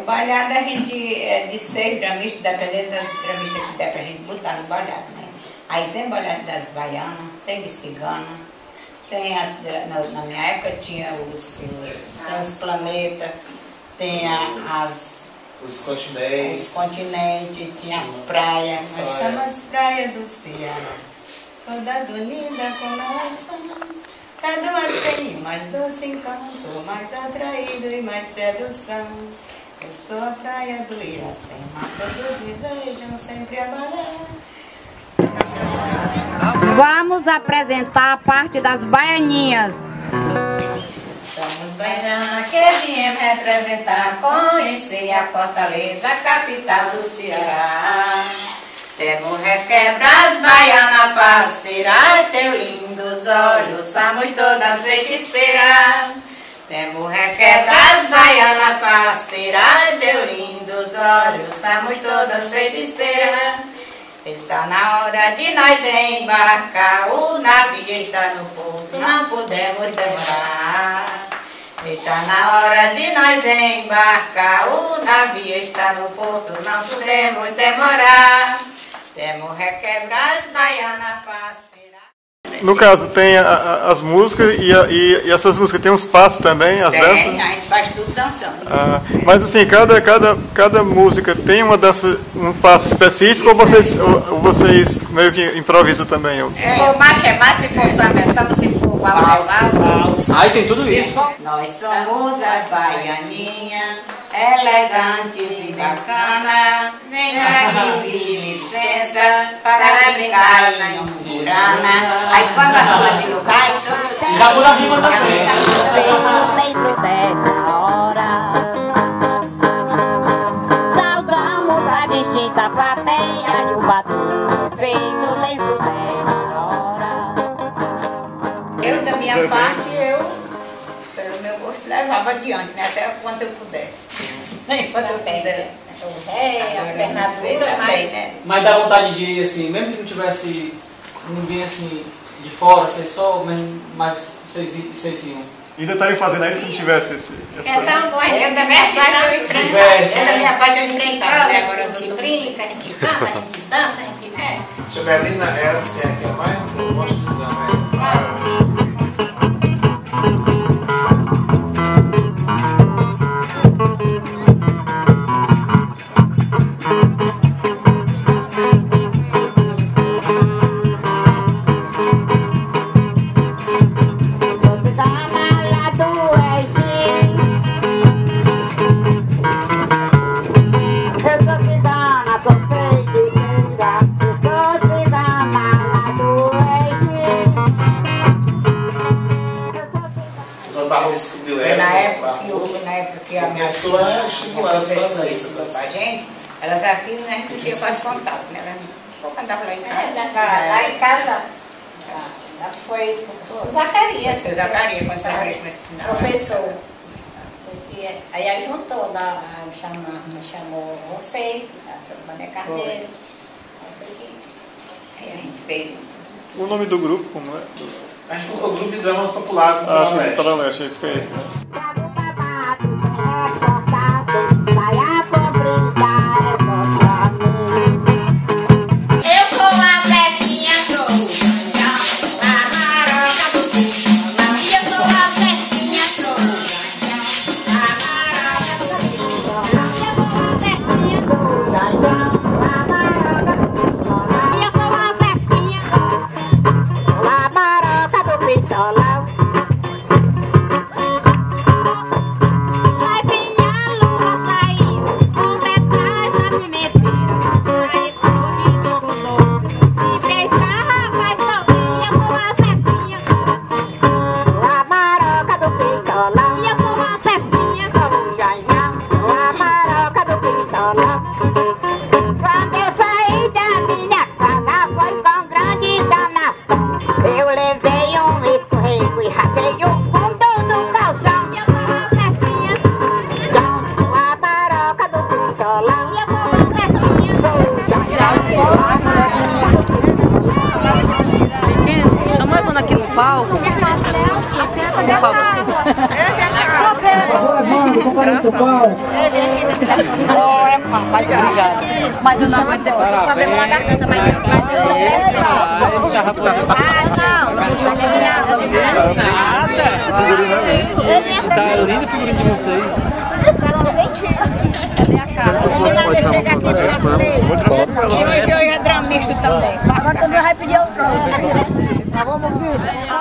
O balhado a gente é de 6 gramistas, dependendo das gramistas que der pra gente botar no balhado, né? Aí tem balhado das baianas, tem de cigana, tem na minha época tinha os planetas, tem os continentes, tinha as praias, mas são as praias do Ceará, todas unidas com nossa. Cada uma tem mais doce encanto, mais atraído e mais sedução. Eu sou a praia do Iracema, todos me vejam sempre a balé. Vamos apresentar a parte das baianinhas. Somos baianas que viemos representar, conhecer a Fortaleza, capital do Ceará. Temos requebra as baianas faceiras, teu lindos olhos, somos todas feiticeiras. Temos requebra as baianas faceiras, teu lindos olhos, somos todas feiticeiras. Está na hora de nós embarcar, o navio está no porto, não podemos demorar. Está na hora de nós embarcar, o navio está no porto, não podemos demorar. Temos requebrar as baianas faceiras. No caso, tem as músicas e essas músicas tem uns passos também, as danças? Tem, a gente faz tudo dançando. Mas assim, cada música tem uma dança, um passo específico ou vocês meio que improvisam também? Se for marcha é marcha, se for samba é samba, se for valsa é valsa. Aí tem tudo isso. Nós somos as baianinhas, elegantes e bacanas. Vem aqui pedir licença para brincar em Umburana. Aí quando a rua de lugar, então Já muda a rima também. Lembro dessa hora. Saudamos a distinta plateia e o batuque feito. Lembro dessa hora. eu, da minha parte, pelo meu gosto, levava adiante, né? Até quanto eu pudesse. Enquanto eu pudesse. As pernas duras, Mas dá vontade de ir assim, mesmo que não tivesse ninguém assim de fora, vocês só, mas vocês iam. Ainda estariam fazendo ainda se não tivesse essa... Então, bom, eu da minha parte eu enfrentava. Eu da minha parte eu enfrentava. Agora a gente brinca, a gente canta, a gente dança, a gente... Tia Belina, ela assim, é que eu mais gosto de dançar. Na época que a minha professora ensinou pra gente, elas aqui, né, a gente não tinha quase contato, né? Elas não cantavam lá em casa. Lá em casa foi o Zacarias. Foi o Zacarias, quando Zacarias me ensinava. Professor. Aí juntou, me chamou vocês, a Mané Carneiro. Aí a gente fez junto. O nome do grupo, como é? A gente colocou o grupo de dramas popular do Ah, sim, Leste. para Leste, que foi esse, né? Eu sou a Zequinha do Ganhão, a maroca do Pijama. Eu sou a Zequinha do Ganhão, a maroca do Pijama. Eu sou a Zequinha do Ganhão, a maroca do Pijama. Eu sou a Zequinha a maroca do Pijama. Mas obrigado. Mas eu não aguento fazer uma garganta, mas eu não. Tá linda a figurinha de vocês. Cadê a cara? Eu é dramista também. Agora também vai pedir outro. Tá bom, meu filho?